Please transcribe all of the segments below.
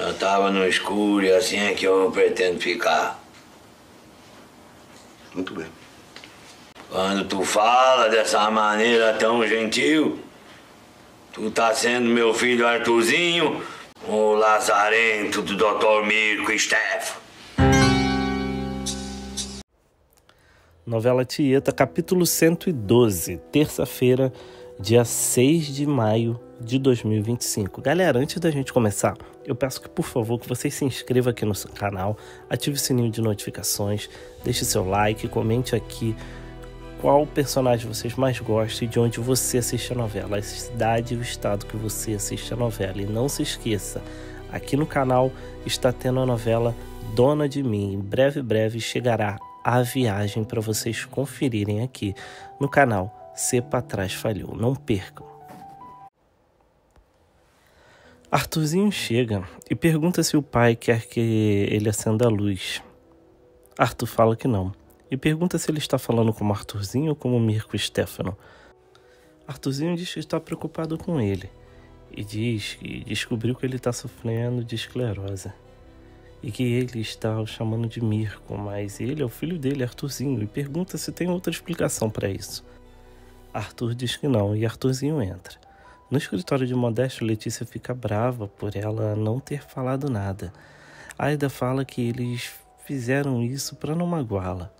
Eu tava no escuro e assim é que eu pretendo ficar. Muito bem. Quando tu fala dessa maneira tão gentil, tu tá sendo meu filho Arthurzinho, o lazarento do Dr. Mirko Stefano. Novela Tieta, capítulo 112, terça-feira, dia 6 de maio de 2025. Galera, antes da gente começar, eu peço que, por favor, que vocês se inscrevam aqui no canal, ative o sininho de notificações, deixe seu like, comente aqui qual personagem vocês mais gostam e de onde você assiste a novela, a cidade e o estado que você assiste a novela. E não se esqueça, aqui no canal está tendo a novela Dona de Mim. Em breve chegará a viagem para vocês conferirem aqui no canal Se Pra Trás Falhou. Não percam. Arthurzinho chega e pergunta se o pai quer que ele acenda a luz. Arthur fala que não e pergunta se ele está falando como Arthurzinho ou como Mirko Stefano. Arthurzinho diz que está preocupado com ele e diz que descobriu que ele está sofrendo de esclerose e que ele está o chamando de Mirko, mas ele é o filho dele, Arthurzinho, e pergunta se tem outra explicação para isso. Arthur diz que não e Arthurzinho entra. No escritório de Modesto, Letícia fica brava por ela não ter falado nada. Aida fala que eles fizeram isso para não magoá-la.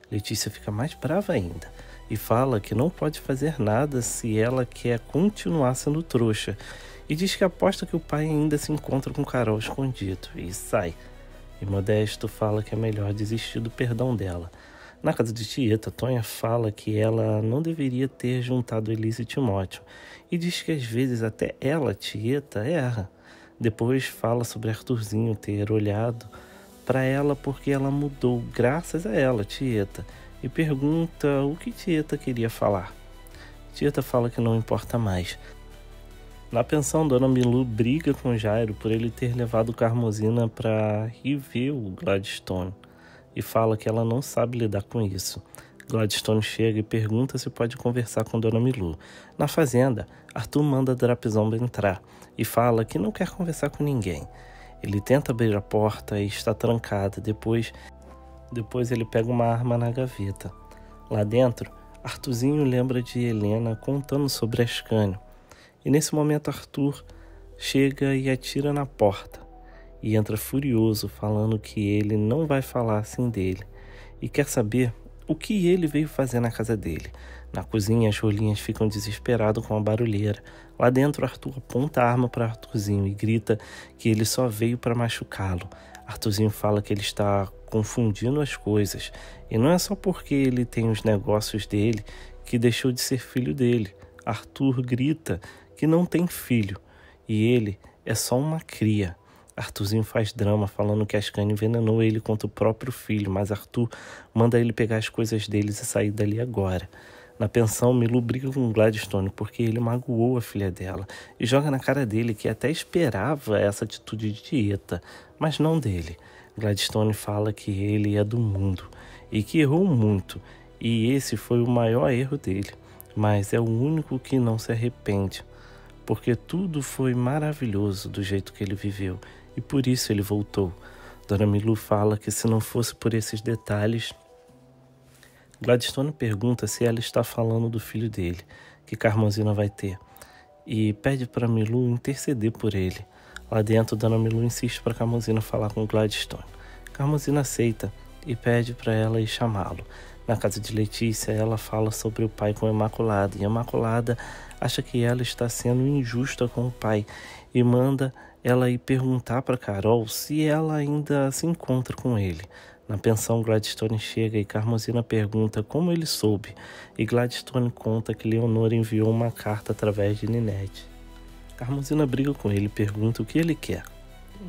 Letícia fica mais brava ainda e fala que não pode fazer nada se ela quer continuar sendo trouxa. E diz que aposta que o pai ainda se encontra com Carol escondido e sai. E Modesto fala que é melhor desistir do perdão dela. Na casa de Tieta, Tonha fala que ela não deveria ter juntado Elise e Timóteo. E diz que às vezes até ela, Tieta, erra. Depois fala sobre Arthurzinho ter olhado para ela porque ela mudou graças a ela, Tieta. E pergunta o que Tieta queria falar. Tieta fala que não importa mais. Na pensão, Dona Milu briga com Jairo por ele ter levado Carmozina para rever o Gladstone e fala que ela não sabe lidar com isso. Gladstone chega e pergunta se pode conversar com Dona Milu. Na fazenda, Arthur manda Drapzomba entrar e fala que não quer conversar com ninguém. Ele tenta abrir a porta e está trancada. Depois ele pega uma arma na gaveta. Lá dentro, Arthurzinho lembra de Helena contando sobre Ascânio. E nesse momento Arthur chega e atira na porta. E entra furioso, falando que ele não vai falar assim dele. E quer saber o que ele veio fazer na casa dele. Na cozinha, as rolinhas ficam desesperadas com a barulheira. Lá dentro, Arthur aponta a arma para Arthurzinho e grita que ele só veio para machucá-lo. Arthurzinho fala que ele está confundindo as coisas. E não é só porque ele tem os negócios dele que deixou de ser filho dele. Arthur grita que não tem filho e ele é só uma cria. Arthurzinho faz drama falando que Ascânio envenenou ele contra o próprio filho, mas Arthur manda ele pegar as coisas deles e sair dali agora. Na pensão, Milu briga com Gladstone porque ele magoou a filha dela e joga na cara dele que até esperava essa atitude de Tieta, mas não dele. Gladstone fala que ele é do mundo e que errou muito e esse foi o maior erro dele, mas é o único que não se arrepende, porque tudo foi maravilhoso do jeito que ele viveu e por isso ele voltou. Dona Milu fala que se não fosse por esses detalhes... Gladstone pergunta se ela está falando do filho dele, que Carmozina vai ter, e pede para Milu interceder por ele. Lá dentro, Dona Milu insiste para Carmozina falar com Gladstone. Carmozina aceita e pede para ela ir chamá-lo. Na casa de Letícia, ela fala sobre o pai com Imaculada, e Imaculada acha que ela está sendo injusta com o pai e manda ela ir perguntar para Carol se ela ainda se encontra com ele. Na pensão, Gladstone chega e Carmozina pergunta como ele soube, e Gladstone conta que Leonor enviou uma carta através de Ninete. Carmozina briga com ele e pergunta o que ele quer.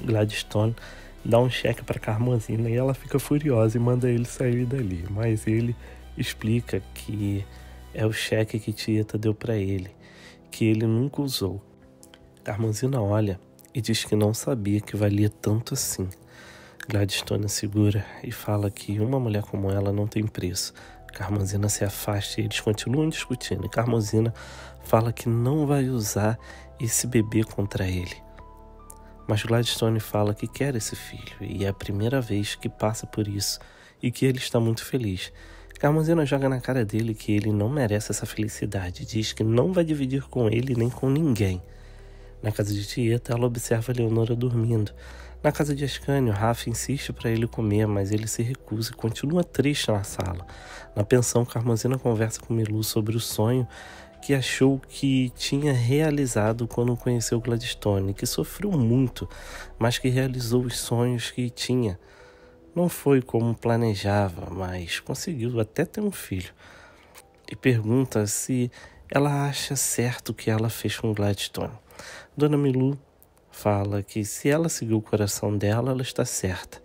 Gladstone dá um cheque para Carmozina e ela fica furiosa e manda ele sair dali, mas ele explica que é o cheque que Tieta deu para ele, que ele nunca usou. Carmozina olha e diz que não sabia que valia tanto assim. Gladstone segura e fala que uma mulher como ela não tem preço. Carmozina se afasta e eles continuam discutindo. E Carmozina fala que não vai usar esse bebê contra ele. Mas Gladstone fala que quer esse filho e é a primeira vez que passa por isso e que ele está muito feliz. Carmozina joga na cara dele que ele não merece essa felicidade, diz que não vai dividir com ele nem com ninguém. Na casa de Tieta, ela observa Leonora dormindo. Na casa de Ascânio, Rafa insiste para ele comer, mas ele se recusa e continua triste na sala. Na pensão, Carmozina conversa com Milu sobre o sonho que achou que tinha realizado quando conheceu Gladstone, que sofreu muito, mas que realizou os sonhos que tinha. Não foi como planejava, mas conseguiu até ter um filho. E pergunta se ela acha certo o que ela fez com Gladstone. Dona Milu fala que se ela seguir o coração dela, ela está certa.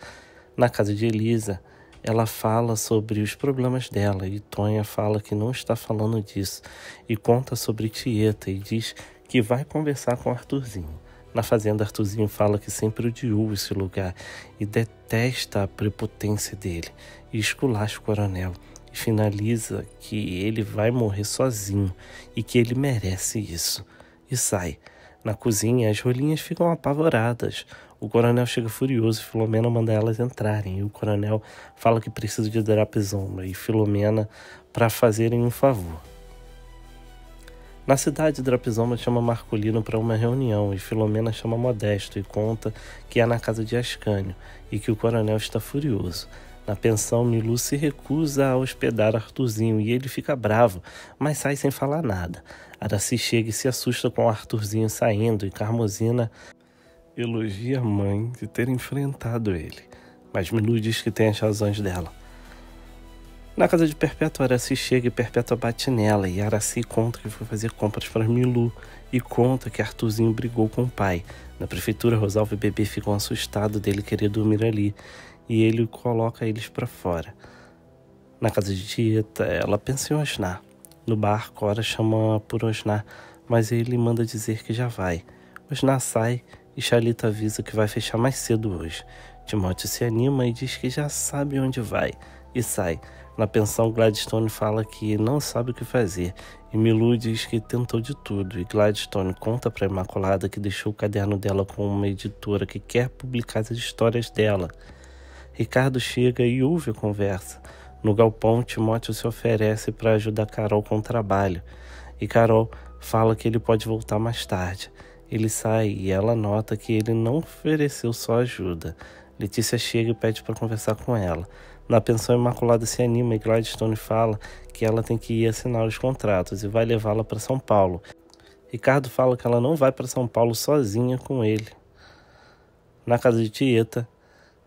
Na casa de Elisa, ela fala sobre os problemas dela e Tonha fala que não está falando disso e conta sobre Tieta e diz que vai conversar com Arthurzinho. Na fazenda, Arthurzinho fala que sempre odiou esse lugar e detesta a prepotência dele e esculacha o coronel e finaliza que ele vai morrer sozinho e que ele merece isso e sai. Na cozinha, as rolinhas ficam apavoradas. O coronel chega furioso e Filomena manda elas entrarem. E o coronel fala que precisa de Drapizomba e Filomena para fazerem um favor. Na cidade, Drapizomba chama Marcolino para uma reunião e Filomena chama Modesto e conta que é na casa de Ascânio e que o coronel está furioso. Na pensão, Milu se recusa a hospedar Arthurzinho e ele fica bravo, mas sai sem falar nada. Araci chega e se assusta com Arthurzinho saindo e Carmozina elogia a mãe de ter enfrentado ele, mas Milu diz que tem as razões dela. Na casa de Perpétua, Araci chega e Perpétua bate nela e Araci conta que foi fazer compras para Milu e conta que Arthurzinho brigou com o pai. Na prefeitura, Rosalva e Bebê ficam assustados dele querer dormir ali e ele coloca eles para fora. Na casa de Tieta, ela pensa em Osnar. No bar, Cora chama por Osnar, mas ele manda dizer que já vai. Osnar sai e Xalita avisa que vai fechar mais cedo hoje. Timóteo se anima e diz que já sabe onde vai e sai. Na pensão, Gladstone fala que não sabe o que fazer e Milu diz que tentou de tudo e Gladstone conta para Imaculada que deixou o caderno dela com uma editora que quer publicar as histórias dela. Ricardo chega e ouve a conversa. No galpão, Timóteo se oferece para ajudar Carol com o trabalho e Carol fala que ele pode voltar mais tarde. Ele sai e ela nota que ele não ofereceu só ajuda. Letícia chega e pede para conversar com ela. Na pensão, Imaculada se anima e Gladstone fala que ela tem que ir assinar os contratos e vai levá-la para São Paulo. Ricardo fala que ela não vai para São Paulo sozinha com ele. Na casa de Tieta,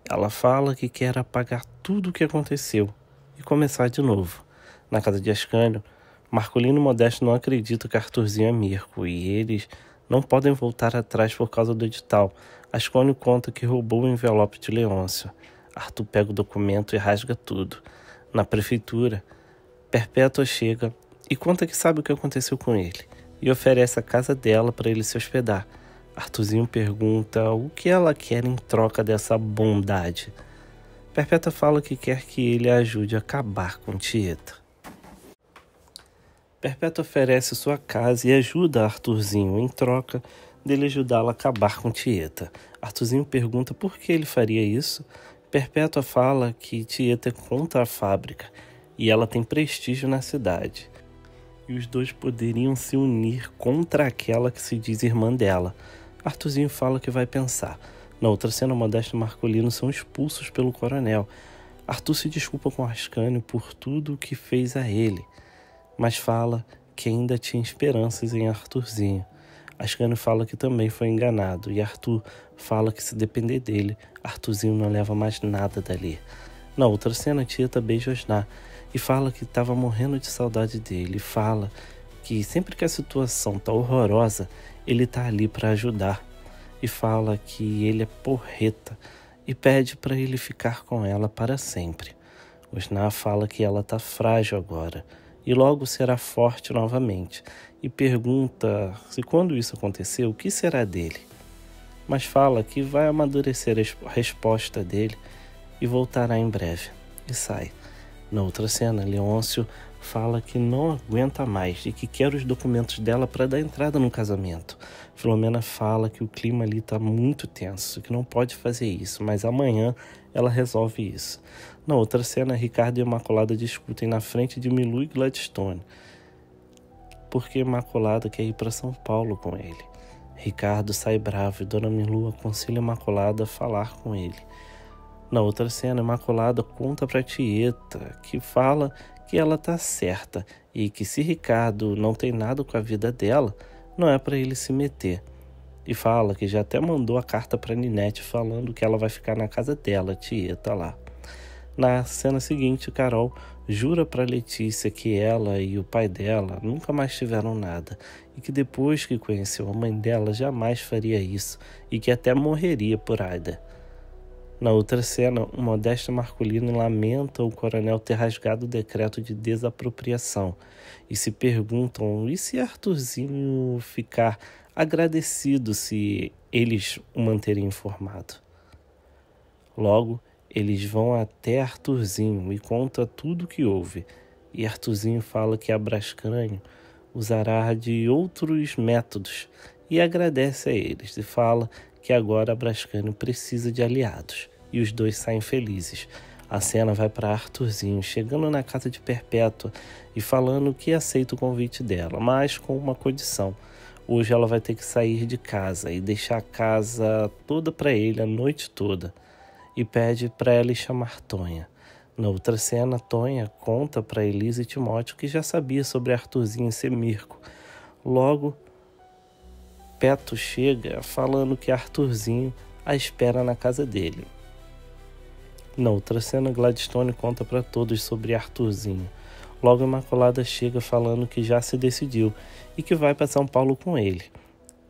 ela fala que quer apagar tudo o que aconteceu e começar de novo. Na casa de Ascânio, Marcolino e Modesto não acreditam que Arthurzinho é Mirko e eles não podem voltar atrás por causa do edital. Ascânio conta que roubou o envelope de Leôncio. Arthur pega o documento e rasga tudo. Na prefeitura, Perpétua chega e conta que sabe o que aconteceu com ele e oferece a casa dela para ele se hospedar. Arthurzinho pergunta o que ela quer em troca dessa bondade. Perpétua fala que quer que ele a ajude a acabar com Tieta. Perpétua oferece sua casa e ajuda Arthurzinho em troca dele ajudá-la a acabar com Tieta. Arthurzinho pergunta por que ele faria isso. Perpétua fala que Tieta é contra a fábrica e ela tem prestígio na cidade. E os dois poderiam se unir contra aquela que se diz irmã dela. Arthurzinho fala que vai pensar. Na outra cena, Modesto e Marcolino são expulsos pelo coronel. Arthur se desculpa com Ascânio por tudo o que fez a ele, mas fala que ainda tinha esperanças em Arthurzinho. Ascânio fala que também foi enganado e Arthur fala que se depender dele, Arthurzinho não leva mais nada dali. Na outra cena, Tieta beija Osnar e fala que estava morrendo de saudade dele. Fala que sempre que a situação está horrorosa, ele está ali para ajudar. E fala que ele é porreta e pede para ele ficar com ela para sempre. Osnar fala que ela está frágil agora e logo será forte novamente. E pergunta se quando isso acontecer, o que será dele? Mas fala que vai amadurecer a resposta dele e voltará em breve. E sai. Na outra cena, Leôncio fala que não aguenta mais e que quer os documentos dela para dar entrada no casamento. Filomena fala que o clima ali está muito tenso, que não pode fazer isso, mas amanhã ela resolve isso. Na outra cena, Ricardo e Imaculada discutem na frente de Milu e Gladstone, porque Imaculada quer ir para São Paulo com ele. Ricardo sai bravo e Dona Milu aconselha Imaculada a falar com ele. Na outra cena, Imaculada conta para Tieta, que fala que ela tá certa e que se Ricardo não tem nada com a vida dela, não é para ele se meter. E fala que já até mandou a carta para Ninete falando que ela vai ficar na casa dela, Tieta lá. Na cena seguinte, Carol jura para Letícia que ela e o pai dela nunca mais tiveram nada e que depois que conheceu a mãe dela jamais faria isso e que até morreria por Aida. Na outra cena, o Modesto Marcolino lamenta o coronel ter rasgado o decreto de desapropriação e se perguntam e se Arthurzinho ficar agradecido se eles o manterem informado. Logo, eles vão até Arthurzinho e contam tudo o que houve. E Arthurzinho fala que a Brascanho usará de outros métodos e agradece a eles. E fala que agora a Brascanho precisa de aliados. E os dois saem felizes. A cena vai para Arthurzinho, chegando na casa de Perpétua e falando que aceita o convite dela, mas com uma condição. Hoje ela vai ter que sair de casa e deixar a casa toda para ele a noite toda. E pede para ela chamar Tonha. Na outra cena, Tonha conta para Elisa e Timóteo que já sabia sobre Arthurzinho ser Mirco. Logo, Peto chega falando que Arthurzinho a espera na casa dele. Na outra cena, Gladstone conta para todos sobre Arthurzinho. Logo, Imaculada chega falando que já se decidiu e que vai para São Paulo com ele.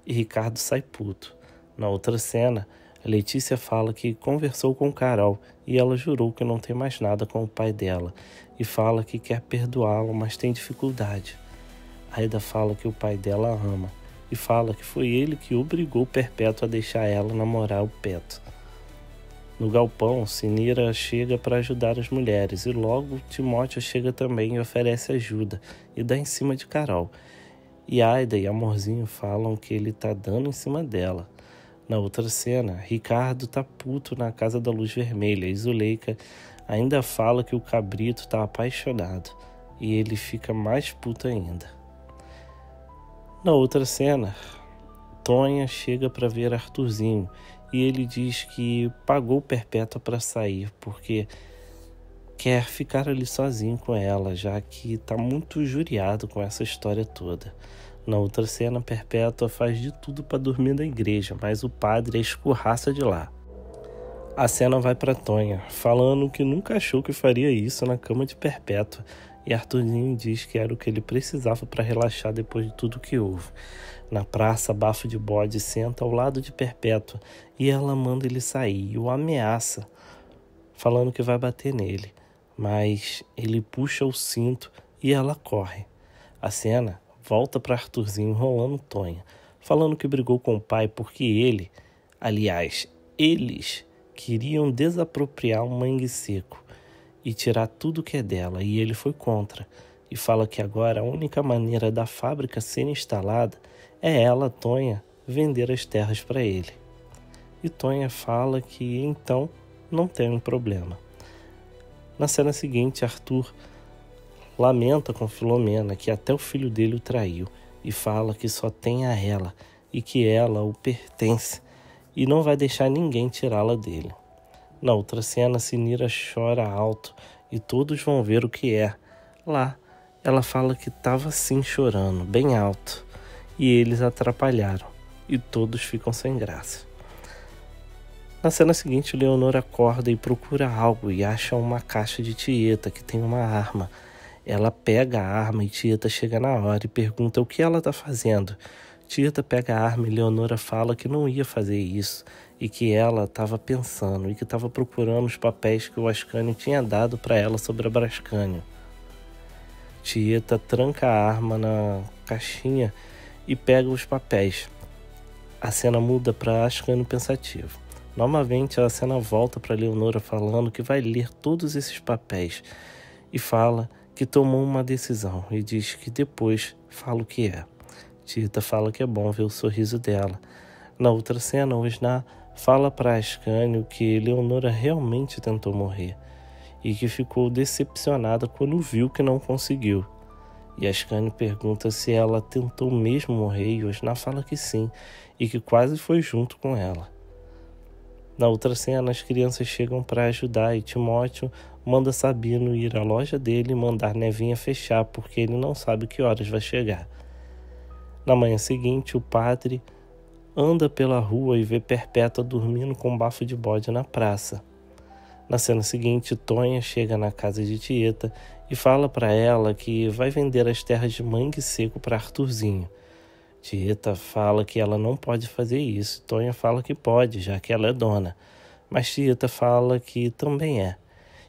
E Ricardo sai puto. Na outra cena, a Letícia fala que conversou com Carol e ela jurou que não tem mais nada com o pai dela e fala que quer perdoá-lo, mas tem dificuldade. Aida fala que o pai dela a ama e fala que foi ele que obrigou Perpétua a deixar ela namorar o Peto. No galpão, Sinira chega para ajudar as mulheres e logo Timóteo chega também e oferece ajuda e dá em cima de Carol. E Aida e Amorzinho falam que ele tá dando em cima dela. Na outra cena, Ricardo tá puto na casa da luz vermelha e Zuleika ainda fala que o cabrito tá apaixonado e ele fica mais puto ainda. Na outra cena, Tonha chega para ver Arthurzinho e ele diz que pagou Perpétua para sair porque quer ficar ali sozinho com ela, já que tá muito injuriado com essa história toda. Na outra cena, Perpétua faz de tudo para dormir na igreja, mas o padre a escorraça de lá. A cena vai para Tonha, falando que nunca achou que faria isso na cama de Perpétua, e Arthurzinho diz que era o que ele precisava para relaxar depois de tudo que houve. Na praça, Bafo de Bode senta ao lado de Perpétua e ela manda ele sair e o ameaça, falando que vai bater nele, mas ele puxa o cinto e ela corre. A cena volta para Arthurzinho enrolando Tonha, falando que brigou com o pai porque eles queriam desapropriar o Mangue Seco e tirar tudo que é dela, e ele foi contra. E fala que agora a única maneira da fábrica ser instalada é ela, Tonha, vender as terras para ele. E Tonha fala que então não tem um problema. Na cena seguinte, Arthur lamenta com Filomena que até o filho dele o traiu e fala que só tem a ela e que ela o pertence e não vai deixar ninguém tirá-la dele. Na outra cena, Sinira chora alto e todos vão ver o que é. Lá, ela fala que estava sim chorando, bem alto, e eles atrapalharam e todos ficam sem graça. Na cena seguinte, Leonor acorda e procura algo e acha uma caixa de Tieta que tem uma arma. Ela pega a arma e Tieta chega na hora e pergunta o que ela está fazendo. Tieta pega a arma e Leonora fala que não ia fazer isso e que ela estava pensando e que estava procurando os papéis que o Ascânio tinha dado para ela sobre a Brascânio. Tieta tranca a arma na caixinha e pega os papéis. A cena muda para Ascânio pensativo. Novamente a cena volta para Leonora falando que vai ler todos esses papéis e fala que tomou uma decisão e diz que depois fala o que é. Tieta fala que é bom ver o sorriso dela. Na outra cena, o Sná fala para Ascânio que Leonora realmente tentou morrer e que ficou decepcionada quando viu que não conseguiu. E Ascânio pergunta se ela tentou mesmo morrer e o Sná fala que sim e que quase foi junto com ela. Na outra cena, as crianças chegam para ajudar e Timóteo manda Sabino ir à loja dele e mandar Nevinha fechar porque ele não sabe que horas vai chegar. Na manhã seguinte, o padre anda pela rua e vê Perpétua dormindo com bafo de bode na praça. Na cena seguinte, Tonha chega na casa de Tieta e fala para ela que vai vender as terras de Mangue Seco para Arthurzinho. Tieta fala que ela não pode fazer isso. Tonha fala que pode, já que ela é dona. Mas Tieta fala que também é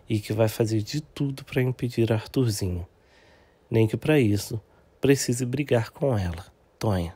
e que vai fazer de tudo para impedir Arthurzinho. Nem que para isso precise brigar com ela, Tonha.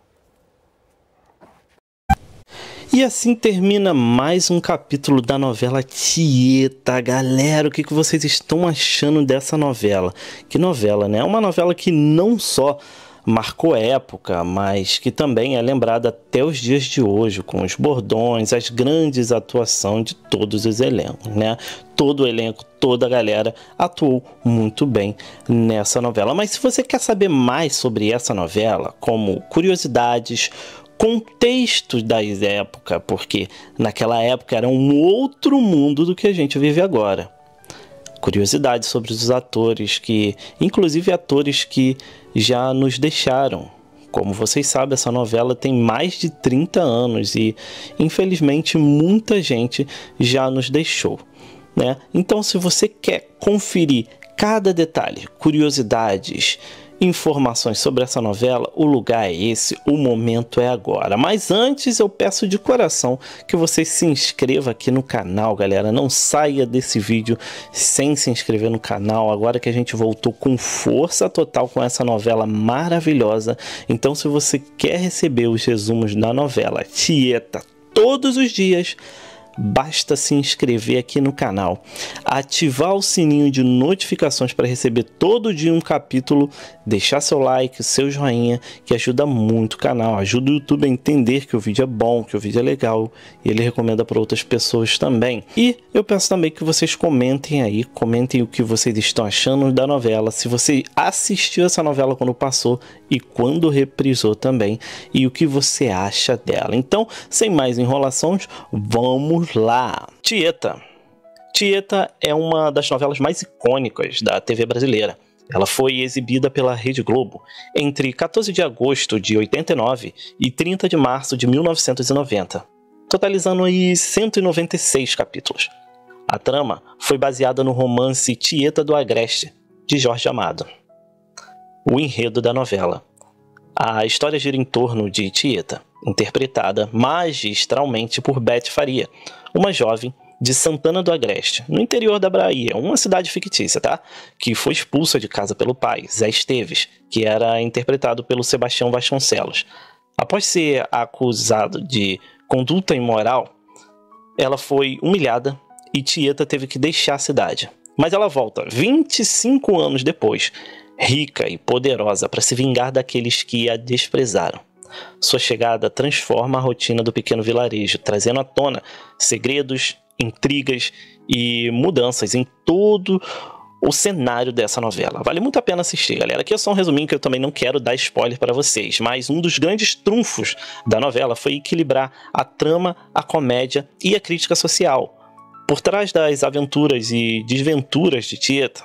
E assim termina mais um capítulo da novela Tieta. Galera, o que vocês estão achando dessa novela? Que novela, né? É uma novela que não só marcou época, mas que também é lembrada até os dias de hoje, com os bordões, as grandes atuações de todos os elencos, né? Todo o elenco, toda a galera atuou muito bem nessa novela. Mas se você quer saber mais sobre essa novela, como curiosidades, contextos da época, porque naquela época era um outro mundo do que a gente vive agora. Curiosidades sobre os atores, inclusive atores que já nos deixaram. Como vocês sabem, essa novela tem mais de 30 anos e, infelizmente, muita gente já nos deixou, né? Então, se você quer conferir cada detalhe, curiosidades, informações sobre essa novela, o lugar é esse, o momento é agora. Mas antes eu peço de coração que você se inscreva aqui no canal, galera. Não saia desse vídeo sem se inscrever no canal, agora que a gente voltou com força total com essa novela maravilhosa. Então, se você quer receber os resumos da novela Tieta todos os dias, basta se inscrever aqui no canal, ativar o sininho de notificações para receber todo dia um capítulo, deixar seu like, seu joinha, que ajuda muito o canal, ajuda o YouTube a entender que o vídeo é bom, que o vídeo é legal, e ele recomenda para outras pessoas também. E eu peço também que vocês comentem aí, comentem o que vocês estão achando da novela, se você assistiu essa novela quando passou e quando reprisou também, e o que você acha dela. Então, sem mais enrolações, vamos lá. Tieta. Tieta é uma das novelas mais icônicas da TV brasileira. Ela foi exibida pela Rede Globo entre 14 de agosto de 89 e 30 de março de 1990, totalizando aí 196 capítulos. A trama foi baseada no romance Tieta do Agreste, de Jorge Amado. O enredo da novela. A história gira em torno de Tieta, interpretada magistralmente por Beth Faria, uma jovem de Santana do Agreste, no interior da Bahia, uma cidade fictícia, tá? Que foi expulsa de casa pelo pai, Zé Esteves, que era interpretado pelo Sebastião Vasconcelos. Após ser acusado de conduta imoral, ela foi humilhada e Tieta teve que deixar a cidade. Mas ela volta 25 anos depois, rica e poderosa, para se vingar daqueles que a desprezaram. Sua chegada transforma a rotina do pequeno vilarejo, trazendo à tona segredos, intrigas e mudanças em todo o cenário dessa novela. Vale muito a pena assistir, galera. Aqui é só um resuminho que eu também não quero dar spoiler para vocês, mas um dos grandes trunfos da novela foi equilibrar a trama, a comédia e a crítica social. Por trás das aventuras e desventuras de Tieta,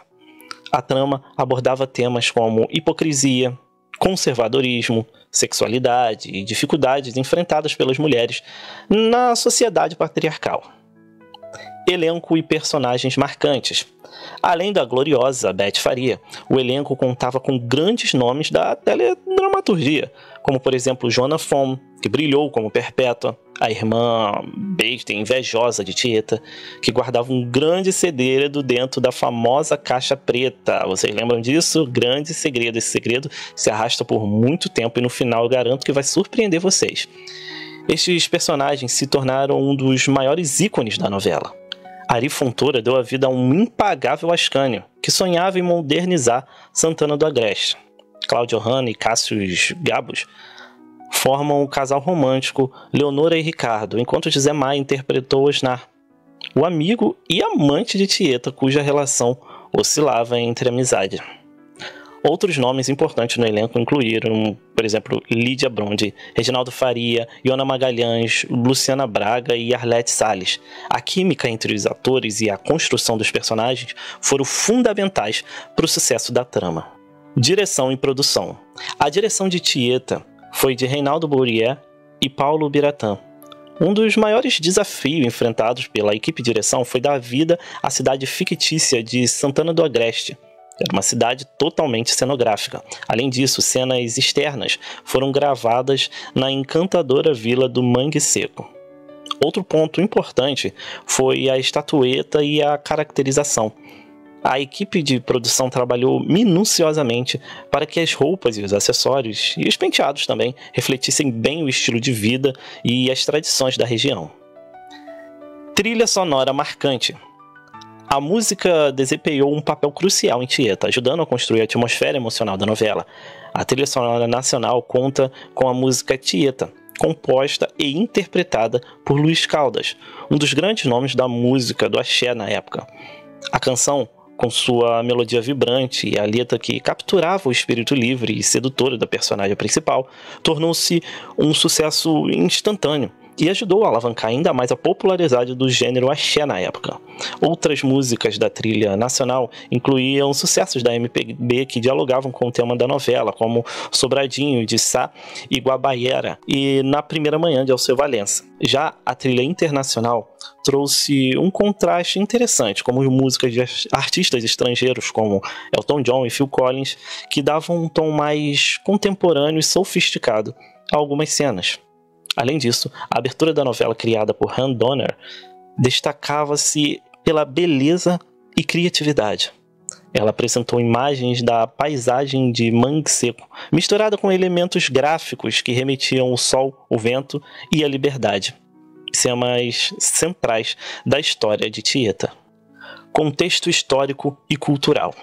a trama abordava temas como hipocrisia, conservadorismo, sexualidade e dificuldades enfrentadas pelas mulheres na sociedade patriarcal. Elenco e personagens marcantes. Além da gloriosa Beth Faria, o elenco contava com grandes nomes da teledramaturgia, como por exemplo Joana Fon, que brilhou como Perpétua, a irmã besta e invejosa de Tieta, que guardava um grande segredo dentro da famosa caixa preta. Vocês lembram disso? Grande segredo. Esse segredo se arrasta por muito tempo e no final eu garanto que vai surpreender vocês. Estes personagens se tornaram um dos maiores ícones da novela. A Ari Fontoura deu a vida a um impagável Ascânio, que sonhava em modernizar Santana do Agreste. Cláudio Hanna e Cássius Gabos formam o casal romântico Leonora e Ricardo, enquanto José Maia interpretou Osnar, o amigo e amante de Tieta, cuja relação oscilava entre amizade. Outros nomes importantes no elenco incluíram, por exemplo, Lídia Brondi, Reginaldo Faria, Iona Magalhães, Luciana Braga e Arlete Salles. A química entre os atores e a construção dos personagens foram fundamentais para o sucesso da trama. Direção e produção. A direção de Tieta foi de Reinaldo Bourier e Paulo Biratã. Um dos maiores desafios enfrentados pela equipe de direção foi dar vida à cidade fictícia de Santana do Agreste. Era uma cidade totalmente cenográfica. Além disso, cenas externas foram gravadas na encantadora vila do Mangue Seco. Outro ponto importante foi a estatueta e a caracterização. A equipe de produção trabalhou minuciosamente para que as roupas e os acessórios, e os penteados também, refletissem bem o estilo de vida e as tradições da região. Trilha sonora marcante. A música desempenhou um papel crucial em Tieta, ajudando a construir a atmosfera emocional da novela. A trilha sonora nacional conta com a música Tieta, composta e interpretada por Luiz Caldas, um dos grandes nomes da música do axé na época. A canção, com sua melodia vibrante e a letra que capturava o espírito livre e sedutor da personagem principal, tornou-se um sucesso instantâneo e ajudou a alavancar ainda mais a popularidade do gênero axé na época. Outras músicas da trilha nacional incluíam sucessos da MPB que dialogavam com o tema da novela, como Sobradinho, de Sá e Guabaiera, e Na Primeira Manhã, de Alceu Valença. Já a trilha internacional trouxe um contraste interessante, como músicas de artistas estrangeiros como Elton John e Phil Collins, que davam um tom mais contemporâneo e sofisticado a algumas cenas. Além disso, a abertura da novela criada por Han Donner destacava-se pela beleza e criatividade. Ela apresentou imagens da paisagem de Mangue Seco, misturada com elementos gráficos que remetiam ao sol, o vento e a liberdade, temas centrais da história de Tieta. Contexto histórico e cultural.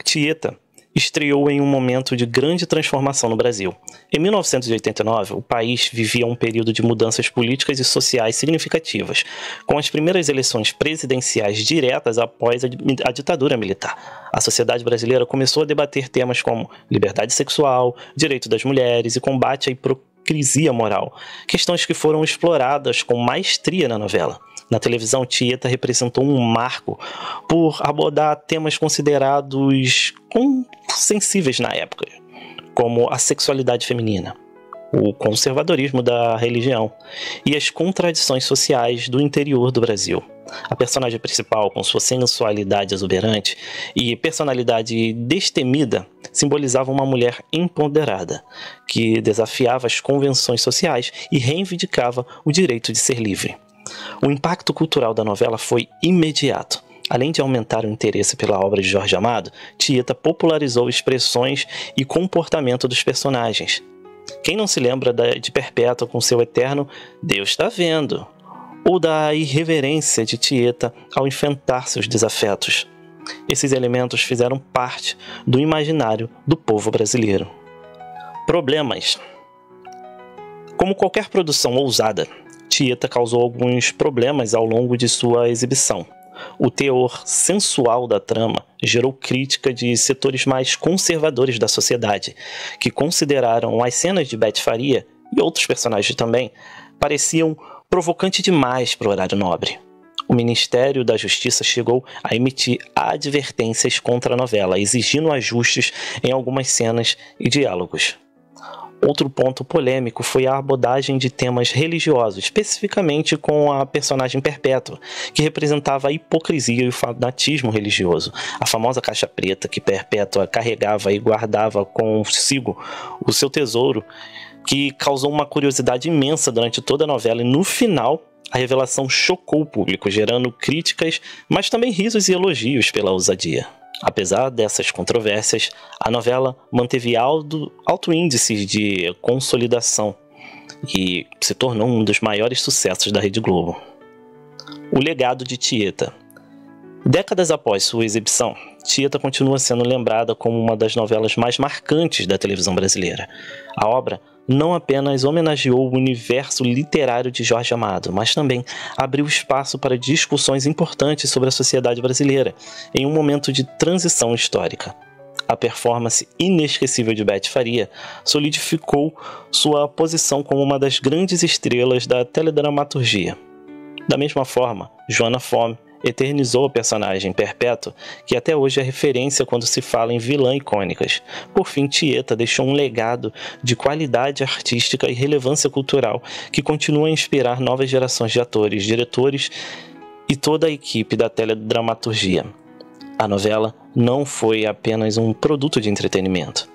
Tieta estreou em um momento de grande transformação no Brasil. Em 1989, o país vivia um período de mudanças políticas e sociais significativas, com as primeiras eleições presidenciais diretas após a ditadura militar. A sociedade brasileira começou a debater temas como liberdade sexual, direito das mulheres e combate à hipocrisia moral, questões que foram exploradas com maestria na novela. Na televisão, Tieta representou um marco por abordar temas considerados sensíveis na época, como a sexualidade feminina, o conservadorismo da religião e as contradições sociais do interior do Brasil. A personagem principal, com sua sensualidade exuberante e personalidade destemida, simbolizava uma mulher empoderada, que desafiava as convenções sociais e reivindicava o direito de ser livre. O impacto cultural da novela foi imediato. Além de aumentar o interesse pela obra de Jorge Amado, Tieta popularizou expressões e comportamento dos personagens. Quem não se lembra de Perpétua com seu eterno "Deus está vendo", ou da irreverência de Tieta ao enfrentar seus desafetos? Esses elementos fizeram parte do imaginário do povo brasileiro. Problemas. Como qualquer produção ousada, Tieta causou alguns problemas ao longo de sua exibição. O teor sensual da trama gerou crítica de setores mais conservadores da sociedade, que consideraram as cenas de Bete Faria, e outros personagens também, pareciam provocantes demais para o horário nobre. O Ministério da Justiça chegou a emitir advertências contra a novela, exigindo ajustes em algumas cenas e diálogos. Outro ponto polêmico foi a abordagem de temas religiosos, especificamente com a personagem Perpétua, que representava a hipocrisia e o fanatismo religioso. A famosa caixa preta que Perpétua carregava e guardava consigo o seu tesouro, que causou uma curiosidade imensa durante toda a novela, e no final a revelação chocou o público, gerando críticas, mas também risos e elogios pela ousadia. Apesar dessas controvérsias, a novela manteve alto índice de consolidação e se tornou um dos maiores sucessos da Rede Globo. O legado de Tieta. Décadas após sua exibição, Tieta continua sendo lembrada como uma das novelas mais marcantes da televisão brasileira. A obra não apenas homenageou o universo literário de Jorge Amado, mas também abriu espaço para discussões importantes sobre a sociedade brasileira, em um momento de transição histórica. A performance inesquecível de Beth Faria solidificou sua posição como uma das grandes estrelas da teledramaturgia. Da mesma forma, Joana Fome eternizou a personagem Perpétua, que até hoje é referência quando se fala em vilã icônicas. Por fim, Tieta deixou um legado de qualidade artística e relevância cultural que continua a inspirar novas gerações de atores, diretores e toda a equipe da teledramaturgia. A novela não foi apenas um produto de entretenimento,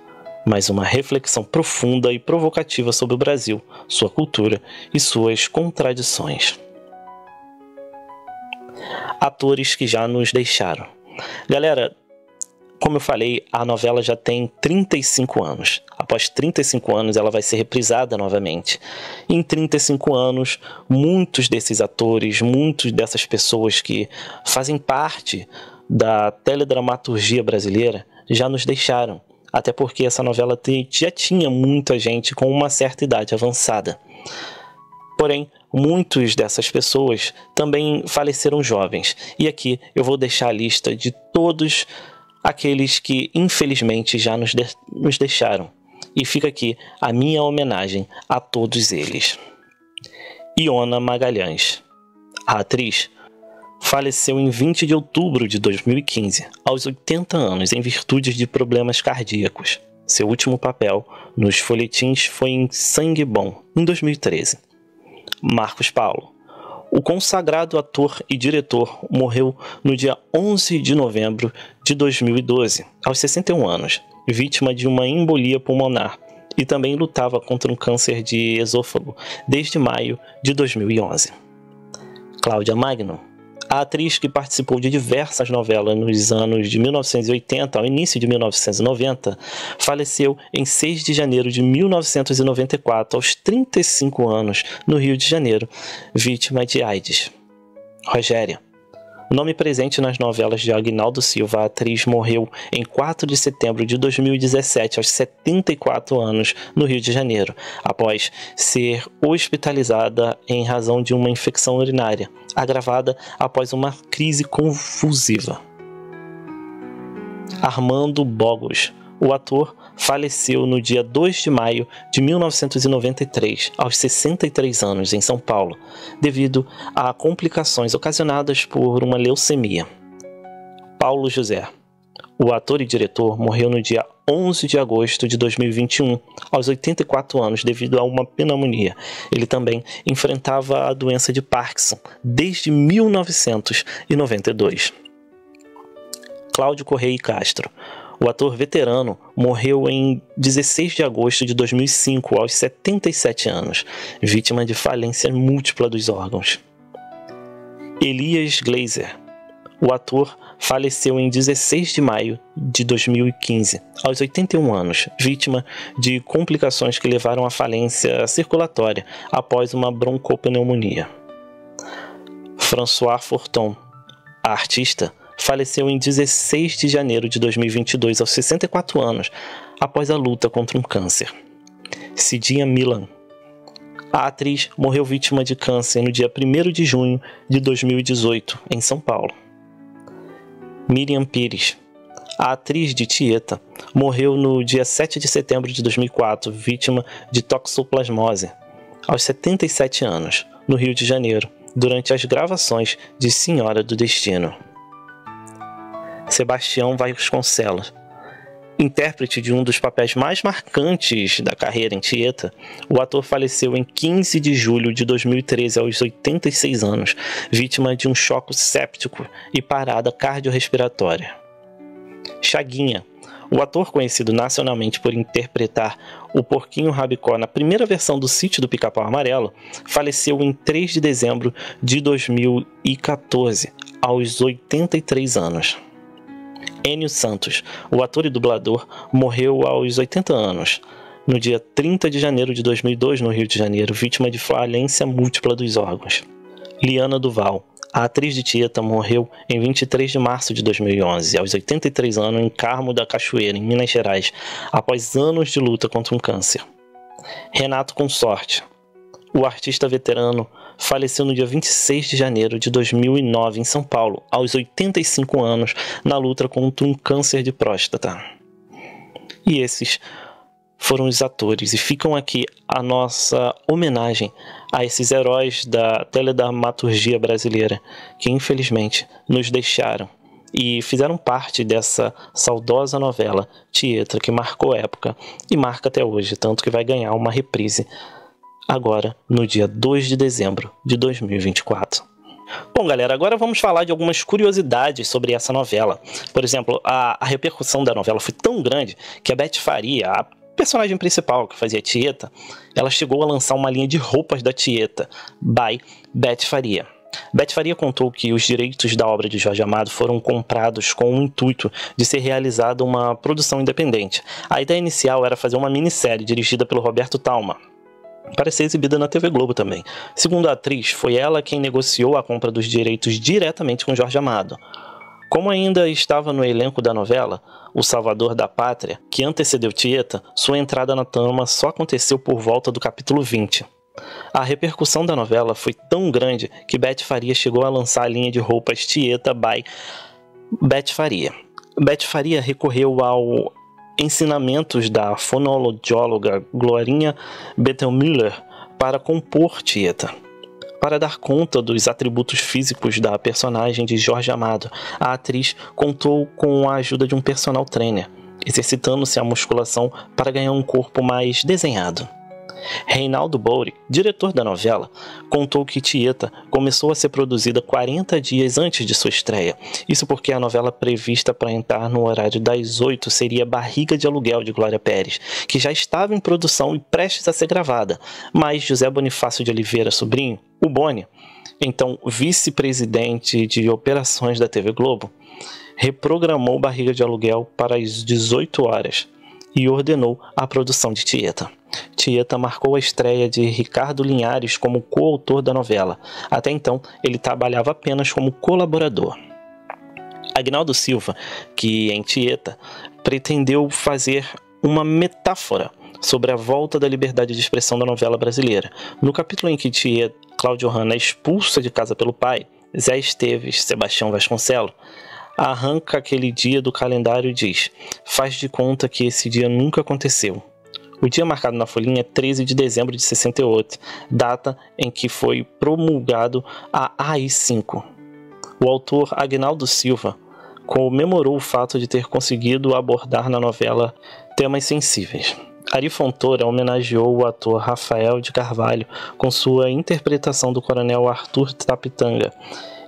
mas uma reflexão profunda e provocativa sobre o Brasil, sua cultura e suas contradições. Atores que já nos deixaram. Galera, como eu falei, a novela já tem 35 anos. Após 35 anos, ela vai ser reprisada novamente. Em 35 anos, muitos desses atores, muitas dessas pessoas que fazem parte da teledramaturgia brasileira já nos deixaram. Até porque essa novela já tinha muita gente com uma certa idade avançada. Porém, muitas dessas pessoas também faleceram jovens. E aqui eu vou deixar a lista de todos aqueles que infelizmente já nos deixaram. E fica aqui a minha homenagem a todos eles. Iona Magalhães. A atriz faleceu em 20 de outubro de 2015, aos 80 anos, em virtude de problemas cardíacos. Seu último papel nos folhetins foi em Sangue Bom, em 2013. Marcos Paulo. O consagrado ator e diretor morreu no dia 11 de novembro de 2012, aos 61 anos, vítima de uma embolia pulmonar, e também lutava contra um câncer de esôfago desde maio de 2011. Cláudia Magno. A atriz que participou de diversas novelas nos anos de 1980 ao início de 1990, faleceu em 6 de janeiro de 1994, aos 35 anos, no Rio de Janeiro, vítima de AIDS. Rogéria. Nome presente nas novelas de Aguinaldo Silva, a atriz morreu em 4 de setembro de 2017, aos 74 anos, no Rio de Janeiro, após ser hospitalizada em razão de uma infecção urinária, agravada após uma crise convulsiva. Armando Bogos. O ator faleceu no dia 2 de maio de 1993, aos 63 anos, em São Paulo, devido a complicações ocasionadas por uma leucemia. Paulo José. O ator e diretor morreu no dia 11 de agosto de 2021, aos 84 anos, devido a uma pneumonia. Ele também enfrentava a doença de Parkinson desde 1992. Cláudio Correia Castro. O ator veterano morreu em 16 de agosto de 2005, aos 77 anos, vítima de falência múltipla dos órgãos. Elias Glazer. O ator faleceu em 16 de maio de 2015, aos 81 anos, vítima de complicações que levaram à falência circulatória após uma broncopneumonia. François Forton. A artista faleceu em 16 de janeiro de 2022, aos 64 anos, após a luta contra um câncer. Cidinha Milan. A atriz morreu vítima de câncer no dia 1º de junho de 2018, em São Paulo. Miriam Pires. A atriz de Tieta morreu no dia 7 de setembro de 2004, vítima de toxoplasmose, aos 77 anos, no Rio de Janeiro, durante as gravações de Senhora do Destino. Sebastião Vasconcelos. Intérprete de um dos papéis mais marcantes da carreira em Tieta, o ator faleceu em 15 de julho de 2013, aos 86 anos, vítima de um choque séptico e parada cardiorrespiratória. Chaguinha. O ator, conhecido nacionalmente por interpretar o Porquinho Rabicó na primeira versão do Sítio do Pica-Pau Amarelo, faleceu em 3 de dezembro de 2014, aos 83 anos. Enio Santos. O ator e dublador morreu aos 80 anos, no dia 30 de janeiro de 2002, no Rio de Janeiro, vítima de falência múltipla dos órgãos. Liana Duval. A atriz de Tieta morreu em 23 de março de 2011, aos 83 anos, em Carmo da Cachoeira, em Minas Gerais, após anos de luta contra um câncer. Renato Consorte, o artista veterano, faleceu no dia 26 de janeiro de 2009 em São Paulo, aos 85 anos, na luta contra um câncer de próstata. E esses foram os atores, e ficam aqui a nossa homenagem a esses heróis da teledramaturgia brasileira que infelizmente nos deixaram e fizeram parte dessa saudosa novela Tieta, que marcou época e marca até hoje, tanto que vai ganhar uma reprise agora no dia 2 de dezembro de 2024. Bom, galera, agora vamos falar de algumas curiosidades sobre essa novela. Por exemplo, a repercussão da novela foi tão grande que a Beth Faria, a personagem principal que fazia Tieta, ela chegou a lançar uma linha de roupas da Tieta, by Beth Faria. Beth Faria contou que os direitos da obra de Jorge Amado foram comprados com o intuito de ser realizada uma produção independente. A ideia inicial era fazer uma minissérie dirigida pelo Roberto Talma, para ser exibida na TV Globo também. Segundo a atriz, foi ela quem negociou a compra dos direitos diretamente com Jorge Amado. Como ainda estava no elenco da novela, O Salvador da Pátria, que antecedeu Tieta, sua entrada na trama só aconteceu por volta do capítulo 20. A repercussão da novela foi tão grande que Beth Faria chegou a lançar a linha de roupas Tieta by Beth Faria. Beth Faria recorreu ao ensinamentos da fonoaudióloga Glorinha Bettelmüller para compor Tieta. Para dar conta dos atributos físicos da personagem de Jorge Amado, a atriz contou com a ajuda de um personal trainer, exercitando-se a musculação para ganhar um corpo mais desenhado. Reinaldo Bouri, diretor da novela, contou que Tieta começou a ser produzida 40 dias antes de sua estreia. Isso porque a novela prevista para entrar no horário das 8 seria Barriga de Aluguel, de Glória Pérez, que já estava em produção e prestes a ser gravada. Mas José Bonifácio de Oliveira Sobrinho, o Boni, então vice-presidente de operações da TV Globo, reprogramou Barriga de Aluguel para as 18 horas e ordenou a produção de Tieta. Tieta marcou a estreia de Ricardo Linhares como coautor da novela. Até então, ele trabalhava apenas como colaborador. Agnaldo Silva, que em Tieta pretendeu fazer uma metáfora sobre a volta da liberdade de expressão da novela brasileira. No capítulo em que Tieta, Cláudio Hanna, é expulsa de casa pelo pai, Zé Esteves, Sebastião Vasconcelos, arranca aquele dia do calendário e diz: faz de conta que esse dia nunca aconteceu. O dia marcado na folhinha é 13 de dezembro de 68, data em que foi promulgado a AI-5. O autor Agnaldo Silva comemorou o fato de ter conseguido abordar na novela temas sensíveis. Ari Fontoura homenageou o ator Rafael de Carvalho com sua interpretação do coronel Arthur Tapitanga.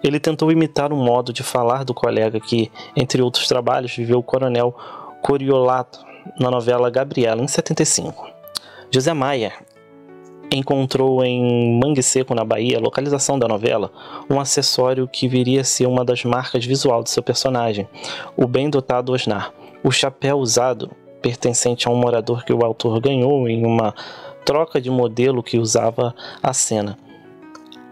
Ele tentou imitar o modo de falar do colega que, entre outros trabalhos, viveu o coronel Coriolato na novela Gabriela, em 75. José Maia encontrou em Mangue Seco, na Bahia, a localização da novela, um acessório que viria a ser uma das marcas visual de seu personagem, o bem dotado Osnar. O chapéu usado, pertencente a um morador que o autor ganhou em uma troca de modelo que usava a cena.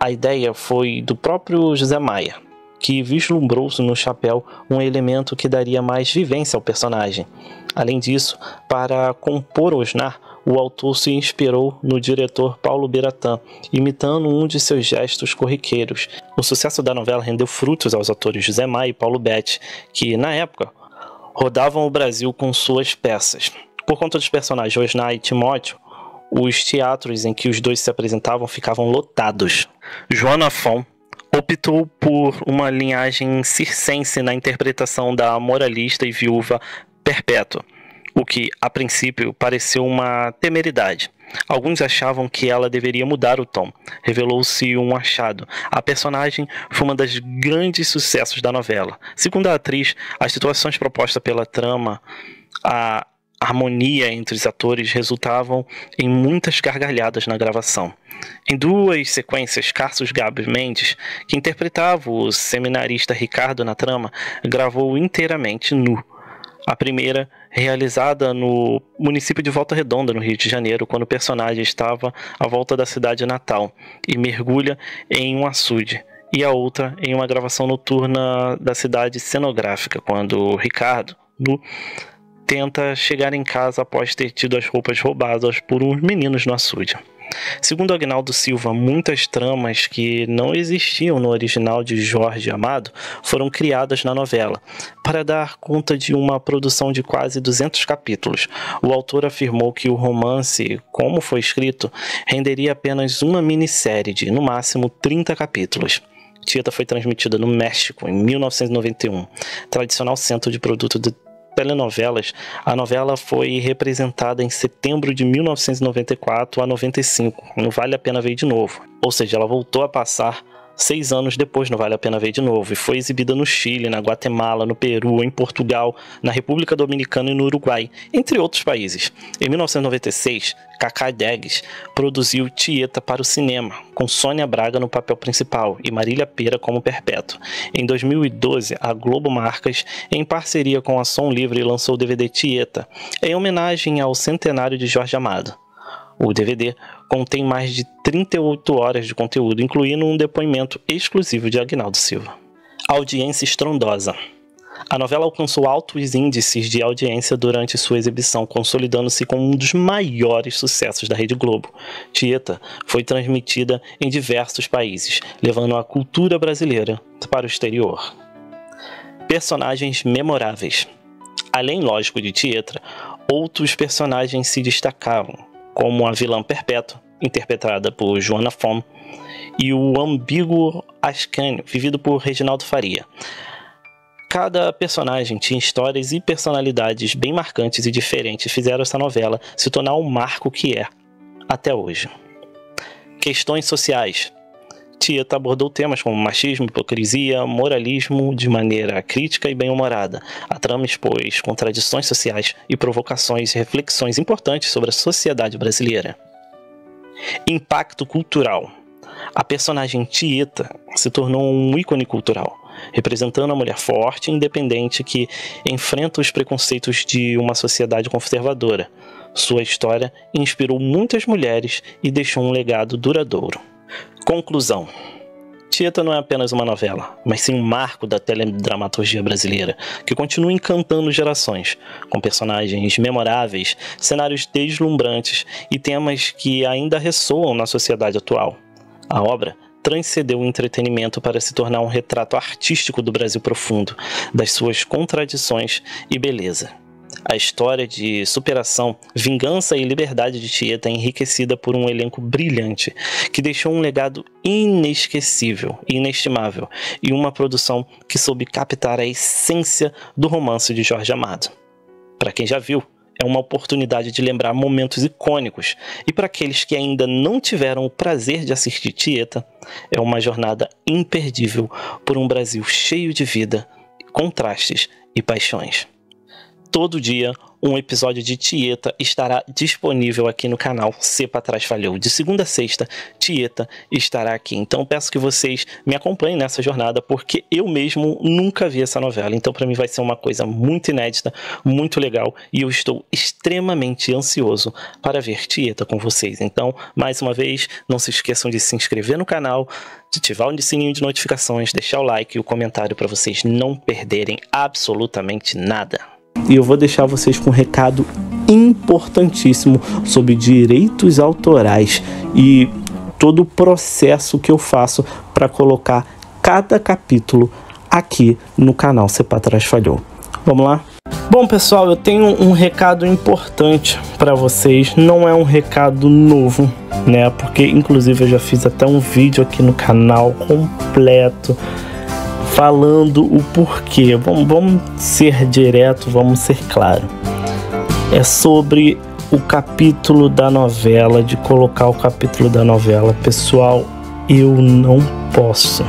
A ideia foi do próprio José Maia, que vislumbrou no chapéu um elemento que daria mais vivência ao personagem. Além disso, para compor Osnar, o autor se inspirou no diretor Paulo Biratã, imitando um de seus gestos corriqueiros. O sucesso da novela rendeu frutos aos atores José Maia e Paulo Betti, que, na época, rodavam o Brasil com suas peças. Por conta dos personagens Osnar e Timóteo, os teatros em que os dois se apresentavam ficavam lotados. Joana Fon optou por uma linhagem circense na interpretação da moralista e viúva Perpétua, o que, a princípio, pareceu uma temeridade. Alguns achavam que ela deveria mudar o tom. Revelou-se um achado. A personagem foi uma das grandes sucessos da novela. Segundo a atriz, as situações propostas pela trama, a harmonia entre os atores resultavam em muitas gargalhadas na gravação. Em duas sequências, Carlos Gabriel Mendes, que interpretava o seminarista Ricardo na trama, gravou inteiramente nu. A primeira, realizada no município de Volta Redonda, no Rio de Janeiro, quando o personagem estava à volta da cidade natal e mergulha em um açude. e a outra em uma gravação noturna da cidade cenográfica, quando Ricardo tenta chegar em casa após ter tido as roupas roubadas por uns meninos no açude. Segundo Agnaldo Silva, muitas tramas que não existiam no original de Jorge Amado foram criadas na novela, para dar conta de uma produção de quase 200 capítulos. O autor afirmou que o romance, como foi escrito, renderia apenas uma minissérie de, no máximo, 30 capítulos. Tieta foi transmitida no México em 1991, tradicional centro de produto de telenovelas. A novela foi representada em setembro de 1994 a 95, no Vale a Pena Ver de Novo. Ou seja, ela voltou a passar 6 anos depois no Vale a Pena Ver de Novo, e foi exibida no Chile, na Guatemala, no Peru, em Portugal, na República Dominicana e no Uruguai, entre outros países. Em 1996, Cacá Diegues produziu Tieta para o cinema, com Sônia Braga no papel principal e Marília Pêra como Perpétua. Em 2012, a Globo Marcas, em parceria com a Som Livre, lançou o DVD Tieta, em homenagem ao centenário de Jorge Amado. O DVD contém mais de 38 horas de conteúdo, incluindo um depoimento exclusivo de Agnaldo Silva. Audiência estrondosa. A novela alcançou altos índices de audiência durante sua exibição, consolidando-se como um dos maiores sucessos da Rede Globo. Tieta foi transmitida em diversos países, levando a cultura brasileira para o exterior. Personagens memoráveis. Além, lógico, de Tieta, outros personagens se destacavam, como a vilã Perpétua, interpretada por Joana Fon, e o ambíguo Ascânio, vivido por Reginaldo Faria. Cada personagem tinha histórias e personalidades bem marcantes e diferentes, fizeram essa novela se tornar o marco que é até hoje. Questões sociais. Tieta abordou temas como machismo, hipocrisia, moralismo de maneira crítica e bem-humorada. A trama expôs contradições sociais e provocações e reflexões importantes sobre a sociedade brasileira. Impacto cultural. A personagem Tieta se tornou um ícone cultural, representando a mulher forte e independente que enfrenta os preconceitos de uma sociedade conservadora. Sua história inspirou muitas mulheres e deixou um legado duradouro. Conclusão. Tieta não é apenas uma novela, mas sim um marco da teledramaturgia brasileira, que continua encantando gerações, com personagens memoráveis, cenários deslumbrantes e temas que ainda ressoam na sociedade atual. A obra transcendeu o entretenimento para se tornar um retrato artístico do Brasil profundo, das suas contradições e beleza. A história de superação, vingança e liberdade de Tieta é enriquecida por um elenco brilhante, que deixou um legado inesquecível e inestimável, e uma produção que soube captar a essência do romance de Jorge Amado. Para quem já viu, é uma oportunidade de lembrar momentos icônicos, e para aqueles que ainda não tiveram o prazer de assistir Tieta, é uma jornada imperdível por um Brasil cheio de vida, contrastes e paixões. Todo dia, um episódio de Tieta estará disponível aqui no canal Se Pra Trás Falhou. De segunda a sexta, Tieta estará aqui. Então peço que vocês me acompanhem nessa jornada, porque eu mesmo nunca vi essa novela. Então para mim vai ser uma coisa muito inédita, muito legal, e eu estou extremamente ansioso para ver Tieta com vocês. Então, mais uma vez, não se esqueçam de se inscrever no canal, de ativar o sininho de notificações, deixar o like e o comentário para vocês não perderem absolutamente nada. E eu vou deixar vocês com um recado importantíssimo sobre direitos autorais e todo o processo que eu faço para colocar cada capítulo aqui no canal Se Pra Trás Falhou. Vamos lá? Bom, pessoal, eu tenho um recado importante para vocês. Não é um recado novo, né? Porque inclusive eu já fiz até um vídeo aqui no canal completo falando o porquê. Vamos ser direto, vamos ser claro. É sobre o capítulo da novela, de colocar o capítulo da novela. Pessoal, eu não posso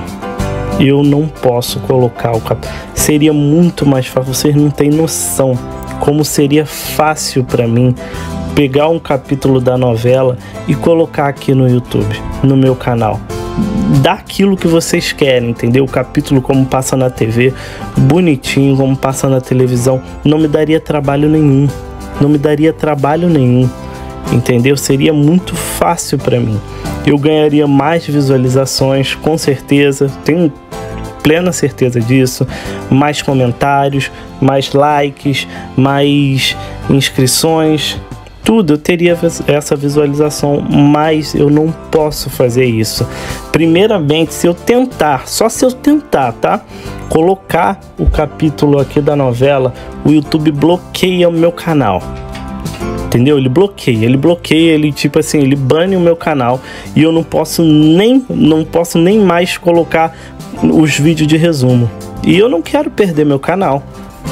colocar o capítulo. Seria muito mais fácil, vocês não têm noção como seria fácil para mim pegar um capítulo da novela e colocar aqui no YouTube, no meu canal. Daquilo que vocês querem, entendeu? O capítulo como passa na TV, bonitinho, como passa na televisão, não me daria trabalho nenhum. entendeu? Seria muito fácil para mim. Eu ganharia mais visualizações, com certeza, tenho plena certeza disso, mais comentários, mais likes, mais inscrições, tudo, eu teria essa visualização, mas eu não posso fazer isso. Primeiramente, se eu tentar, só se eu tentar, tá? Colocar o capítulo aqui da novela, o YouTube bloqueia o meu canal. Entendeu? Ele bloqueia, tipo assim, ele bane o meu canal e eu não posso nem mais colocar os vídeos de resumo. E eu não quero perder meu canal.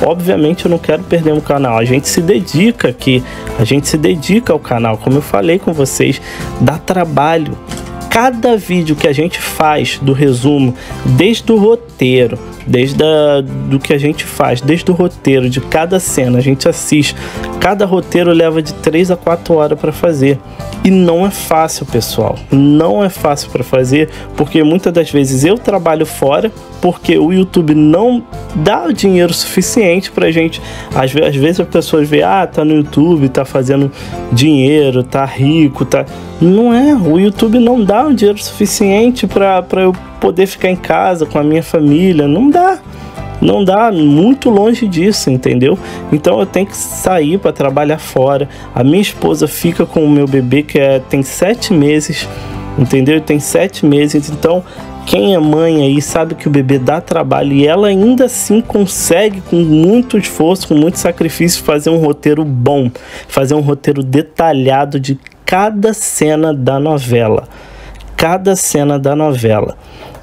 Obviamente eu não quero perder meu canal. A gente se dedica aqui, a gente se dedica ao canal, como eu falei com vocês, dá trabalho. Cada vídeo que a gente faz do resumo, desde o roteiro, do que a gente faz, desde o roteiro de cada cena, a gente assiste. Cada roteiro leva de 3 a 4 horas para fazer. E não é fácil, pessoal. Não é fácil para fazer, porque muitas das vezes eu trabalho fora, porque o YouTube não dá o dinheiro suficiente pra gente. Às vezes as pessoas veem, tá no YouTube, tá fazendo dinheiro, tá rico, tá... Não é, o YouTube não dá o dinheiro suficiente para eu poder ficar em casa com a minha família. Não dá, muito longe disso, entendeu? Então eu tenho que sair para trabalhar fora. A minha esposa fica com o meu bebê que tem 7 meses, entendeu? Tem 7 meses, então quem é mãe aí sabe que o bebê dá trabalho e ela ainda assim consegue, com muito esforço, com muito sacrifício, fazer um roteiro bom, fazer um roteiro detalhado de cada cena da novela. Cada cena da novela.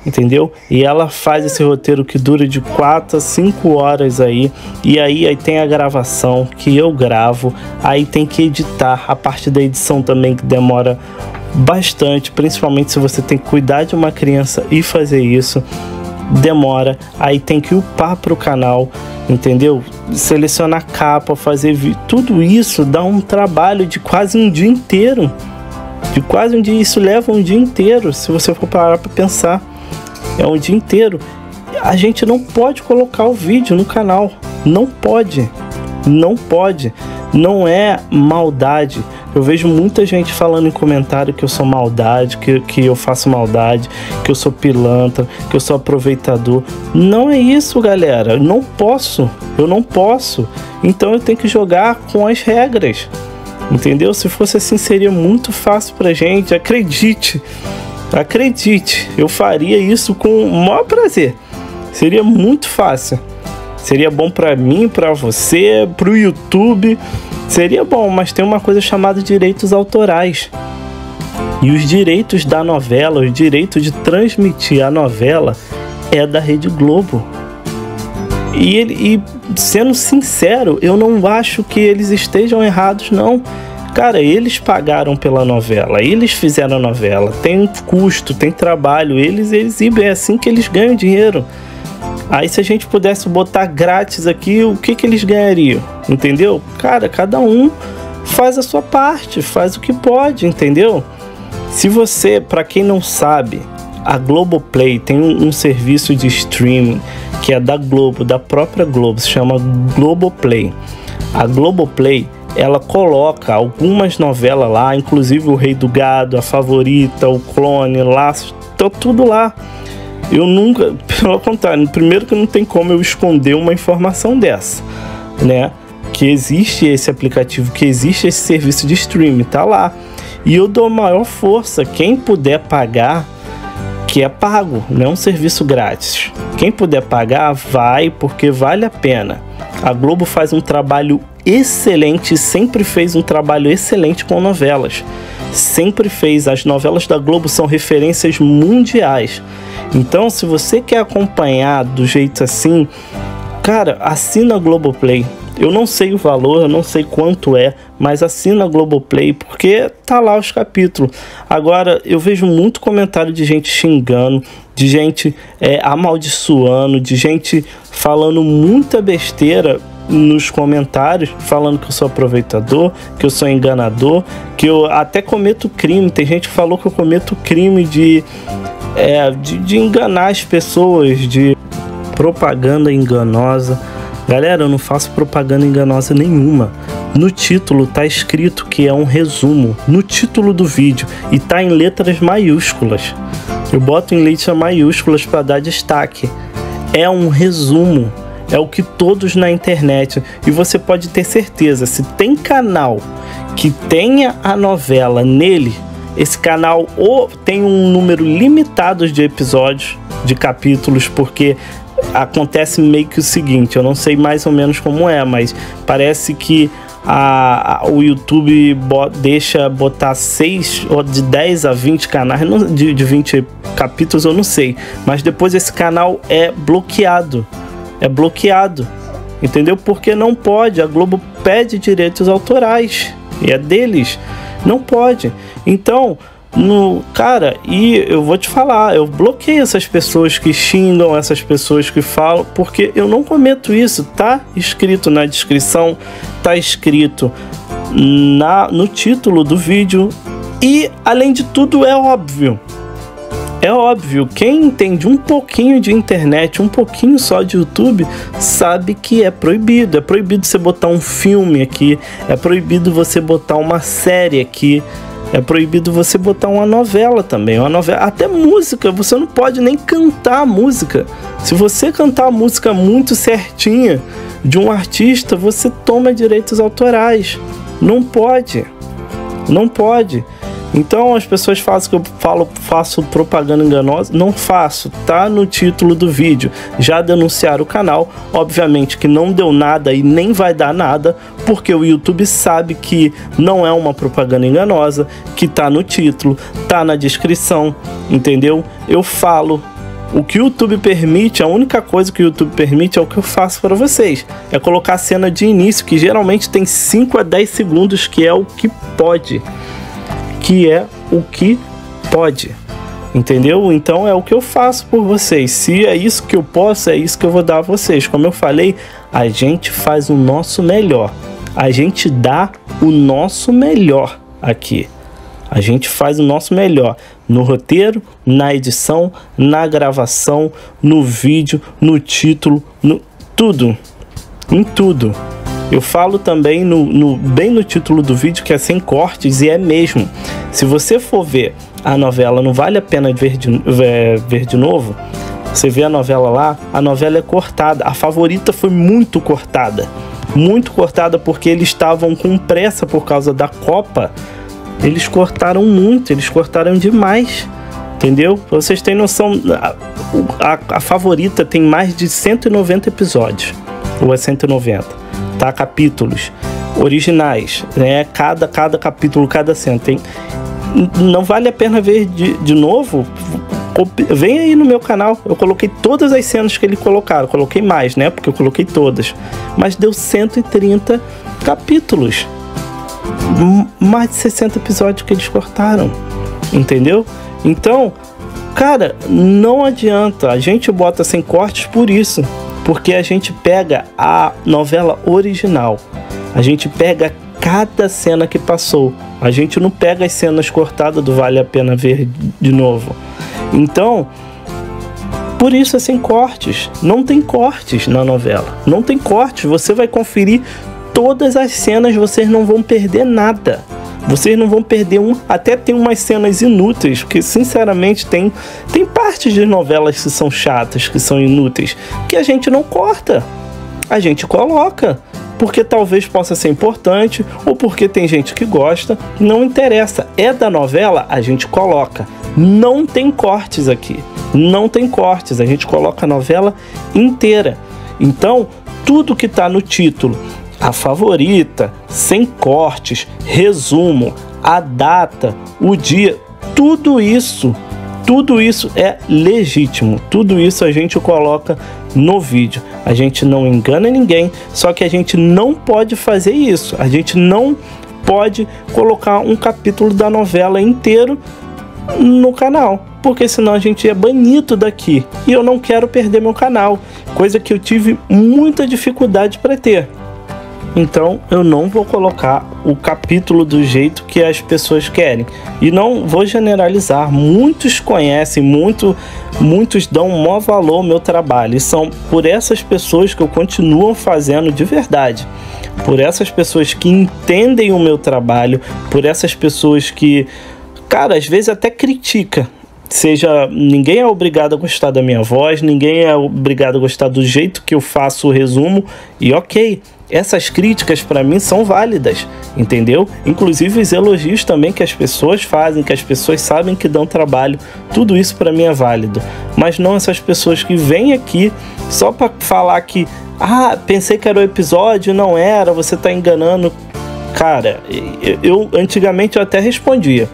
Entendeu? E ela faz esse roteiro que dura de 4 a 5 horas aí. E aí tem a gravação que eu gravo. Aí tem que editar. A parte da edição também que demora bastante. Principalmente se você tem que cuidar de uma criança e fazer isso. Demora. Aí tem que upar para o canal. Entendeu? Selecionar capa, fazer tudo isso dá um trabalho de quase um dia inteiro. De quase um dia. Isso leva um dia inteiro. Se você for parar para pensar. É um dia inteiro. A gente não pode colocar o vídeo no canal. Não pode. Não pode. Não é maldade. Eu vejo muita gente falando em comentário que eu sou maldade, que eu faço maldade, que eu sou pilantra, que eu sou aproveitador. Não é isso, galera. Eu não posso. Então eu tenho que jogar com as regras. Entendeu? Se fosse assim, seria muito fácil pra gente. Acredite, eu faria isso com o maior prazer. Seria muito fácil. Seria bom para mim, para você, para o YouTube. Seria bom, mas tem uma coisa chamada direitos autorais. E os direitos da novela, o direito de transmitir a novela é da Rede Globo. E sendo sincero, eu não acho que eles estejam errados, não. Cara, eles pagaram pela novela, eles fizeram a novela, tem um custo, tem trabalho, eles exibem, é assim que eles ganham dinheiro. Aí se a gente pudesse botar grátis aqui, o que eles ganhariam? Entendeu? Cara, cada um faz a sua parte, faz o que pode, entendeu? Se você, para quem não sabe, a Globoplay tem um serviço de streaming que é da Globo, da própria Globo, se chama Globoplay. A Globoplay, ela coloca algumas novelas lá, inclusive O Rei do Gado, A Favorita, O Clone, Laços, tá tudo lá. Eu nunca, pelo contrário, primeiro que não tem como eu esconder uma informação dessa, né? Que existe esse aplicativo, que existe esse serviço de streaming, tá lá. E eu dou maior força, quem puder pagar, que é pago, não é um serviço grátis. Quem puder pagar, vai, porque vale a pena. A Globo faz um trabalho excelente, sempre fez um trabalho excelente com novelas. Sempre fez. As novelas da Globo são referências mundiais. Então, se você quer acompanhar do jeito assim, cara, assina a Globoplay. Eu não sei o valor, eu não sei quanto é, mas assina a Globoplay, porque tá lá os capítulos. Agora, eu vejo muito comentário de gente xingando, de gente amaldiçoando, de gente falando muita besteira nos comentários, falando que eu sou aproveitador, que eu sou enganador, que eu até cometo crime. Tem gente que falou que eu cometo crime de enganar as pessoas, de propaganda enganosa. Galera, eu não faço propaganda enganosa nenhuma. no título tá escrito que é um resumo, no título do vídeo, e tá em letras maiúsculas. Eu boto em letras maiúsculas para dar destaque. É um resumo, é o que todos na internet, e você pode ter certeza, se tem canal que tenha a novela nele, esse canal ou tem um número limitado de episódios, de capítulos, porque acontece meio que o seguinte, eu não sei mais ou menos como é, mas parece que o YouTube deixa botar 6 ou de 10 a 20 canais, de 20 capítulos eu não sei, mas depois esse canal é bloqueado, entendeu? Porque não pode, a Globo pede direitos autorais e é deles, não pode. Então, cara, e eu vou te falar, eu bloqueio essas pessoas que xingam, essas pessoas que falam, porque eu não cometo isso, tá escrito na descrição, tá escrito no título do vídeo, e além de tudo é óbvio, quem entende um pouquinho de internet, um pouquinho só de YouTube, sabe que é proibido você botar um filme aqui, é proibido você botar uma série aqui, é proibido você botar uma novela também, até música, você não pode nem cantar a música. Se você cantar a música muito certinha de um artista, você toma direitos autorais. Não pode. Então as pessoas fazem que eu faço propaganda enganosa. Não faço, tá no título do vídeo. Já denunciaram o canal, obviamente que não deu nada e nem vai dar nada, porque o YouTube sabe que não é uma propaganda enganosa, que tá no título, tá na descrição, entendeu? Eu falo. O que o YouTube permite, a única coisa que o YouTube permite é o que eu faço para vocês. É colocar a cena de início, que geralmente tem 5 a 10 segundos, que é o que pode. Entendeu? Então é o que eu faço por vocês. Se é isso que eu posso, é isso que eu vou dar a vocês. Como eu falei, a gente faz o nosso melhor. A gente dá o nosso melhor aqui. A gente faz o nosso melhor no roteiro, na edição, na gravação, no vídeo, no título, em tudo. Eu falo também bem no título do vídeo que é sem cortes, e é mesmo. Se você for ver a novela, não vale a pena ver de novo. Você vê a novela lá, a novela é cortada. A Favorita foi muito cortada porque eles estavam com pressa por causa da Copa. Eles cortaram muito, eles cortaram demais, entendeu? Pra vocês terem noção, a Favorita tem mais de 190 episódios, ou é 190, tá? Capítulos originais, né? Cada capítulo, cada cena tem. Não vale a pena ver de novo. Vem aí no meu canal, eu coloquei todas as cenas que eles colocaram, coloquei mais, né? Porque eu coloquei todas, mas deu 130 capítulos. Mais de 60 episódios que eles cortaram, entendeu? Então, cara, não adianta, a gente bota sem cortes por isso, porque a gente pega a novela original, a gente pega cada cena que passou, a gente não pega as cenas cortadas do Vale a Pena Ver de novo. Então, por isso é sem cortes, não tem cortes na novela, não tem cortes, você vai conferir todas as cenas, vocês não vão perder nada. Vocês não vão perder até tem umas cenas inúteis, porque sinceramente tem partes de novelas que são chatas, que são inúteis, que a gente não corta, a gente coloca, porque talvez possa ser importante, ou porque tem gente que gosta, não interessa, é da novela, a gente coloca. Não tem cortes aqui, não tem cortes, a gente coloca a novela inteira. Então, tudo que tá no título, a Favorita, sem cortes, resumo, a data, o dia, tudo isso é legítimo, tudo isso a gente coloca no vídeo. A gente não engana ninguém, só que a gente não pode fazer isso, a gente não pode colocar um capítulo da novela inteiro no canal, porque senão a gente é banido daqui, e eu não quero perder meu canal, coisa que eu tive muita dificuldade para ter. Então eu não vou colocar o capítulo do jeito que as pessoas querem. E não vou generalizar. Muitos conhecem, muitos dão um maior valor ao meu trabalho. E são por essas pessoas que eu continuo fazendo de verdade. Por essas pessoas que entendem o meu trabalho. Por essas pessoas que, cara, às vezes até critica. Ninguém é obrigado a gostar da minha voz, ninguém é obrigado a gostar do jeito que eu faço o resumo. E ok, essas críticas para mim são válidas, entendeu? Inclusive os elogios também que as pessoas fazem, que as pessoas sabem que dão trabalho, tudo isso para mim é válido. Mas não essas pessoas que vêm aqui só para falar que pensei que era o episódio, não era, você tá enganando. Cara, eu antigamente eu até respondia,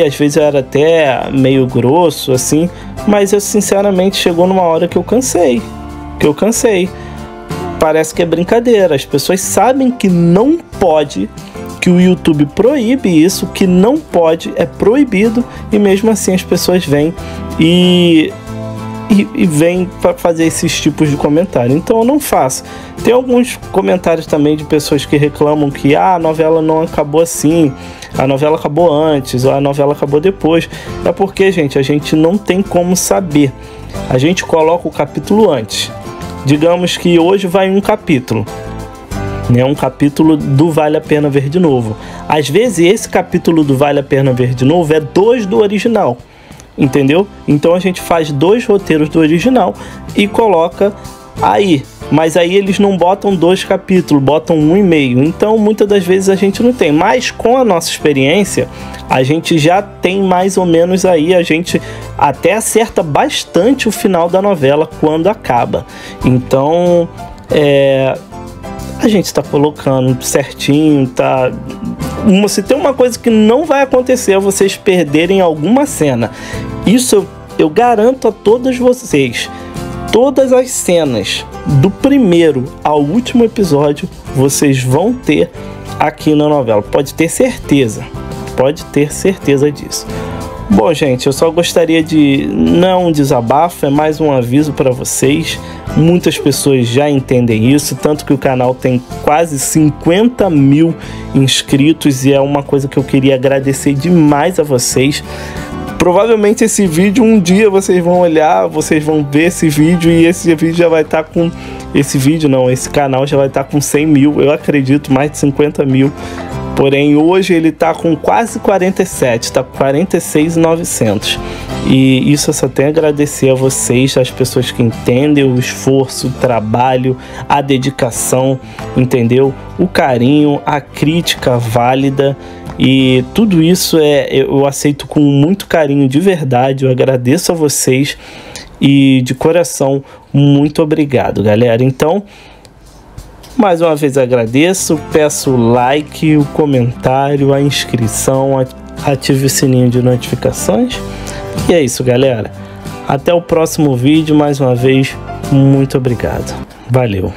às vezes eu era até meio grosso assim, mas eu sinceramente chegou numa hora que eu cansei. Parece que é brincadeira, as pessoas sabem que não pode, que o YouTube proíbe isso, que não pode, é proibido, e mesmo assim as pessoas vêm e vêm para fazer esses tipos de comentário. Então eu não faço. Tem alguns comentários também de pessoas que reclamam que a novela não acabou assim, a novela acabou antes, ou a novela acabou depois. É porque, gente, a gente não tem como saber. A gente coloca o capítulo antes. Digamos que hoje vai um capítulo, né? Um capítulo do Vale a Pena Ver de Novo. Às vezes esse capítulo do Vale a Pena Ver de Novo é 2 do original, entendeu? Então a gente faz 2 roteiros do original e coloca aí. Mas aí eles não botam 2 capítulos, botam 1,5. Então muitas das vezes a gente não tem. Mas com a nossa experiência, a gente já tem mais ou menos aí, a gente até acerta bastante o final da novela quando acaba. Então a gente está colocando certinho, tá? Se tem uma coisa que não vai acontecer é vocês perderem alguma cena. Isso eu garanto a todos vocês. Todas as cenas do primeiro ao último episódio vocês vão ter aqui na novela. Pode ter certeza disso. Bom, gente, eu só gostaria de... Não é um desabafo, é mais um aviso para vocês. Muitas pessoas já entendem isso, tanto que o canal tem quase 50 mil inscritos e é uma coisa que eu queria agradecer demais a vocês. Provavelmente esse vídeo, um dia vocês vão olhar, vocês vão ver esse vídeo e esse vídeo já vai estar com... esse canal já vai estar com 100 mil, eu acredito, mais de 50 mil. Porém, hoje ele está com quase 47, está com 46.900. E isso eu só tenho a agradecer a vocês, as pessoas que entendem o esforço, o trabalho, a dedicação, entendeu? O carinho, a crítica válida. E tudo isso eu aceito com muito carinho, de verdade. Eu agradeço a vocês e de coração, muito obrigado, galera. Então, mais uma vez agradeço, peço o like, o comentário, a inscrição, ative o sininho de notificações. E é isso, galera. Até o próximo vídeo, mais uma vez, muito obrigado. Valeu!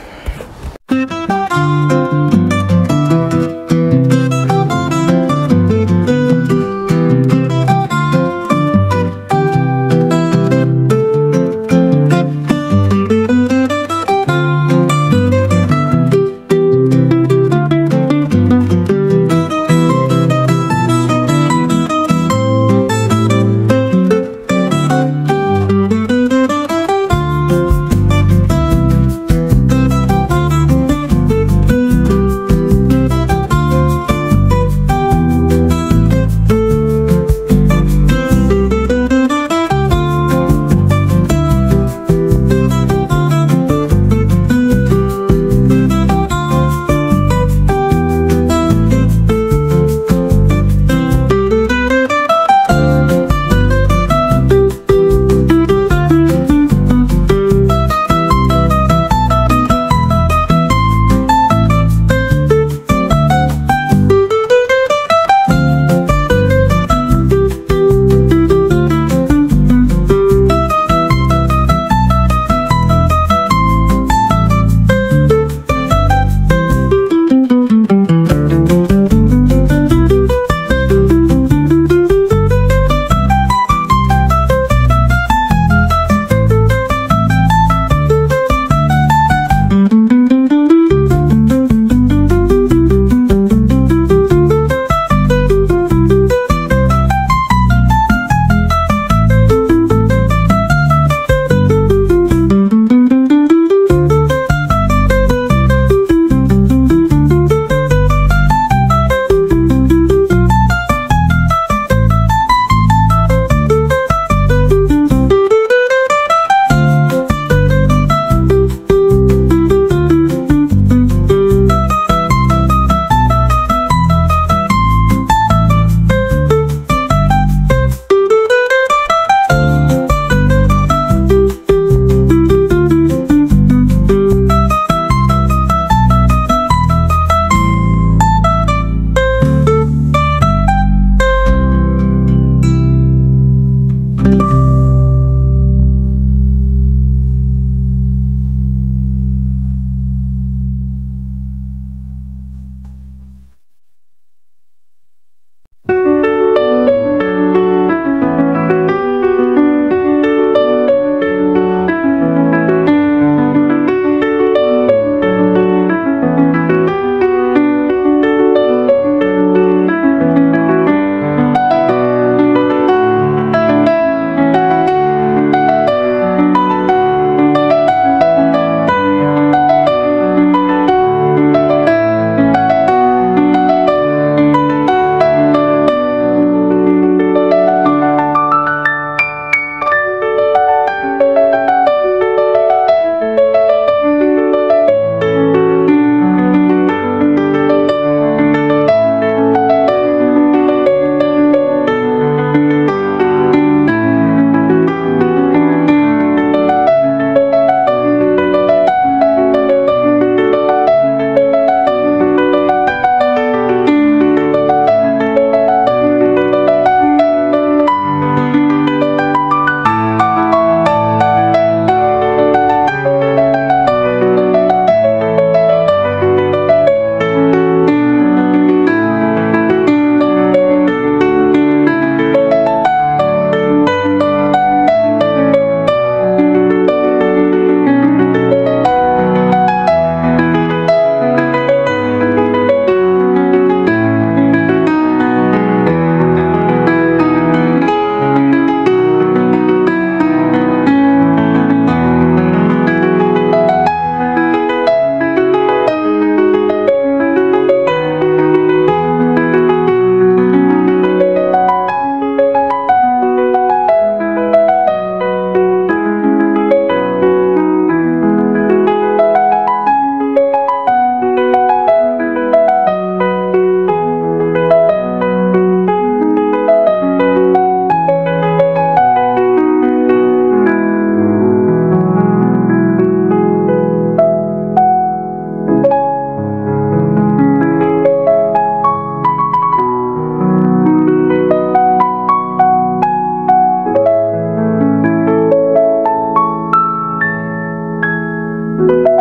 Tchau.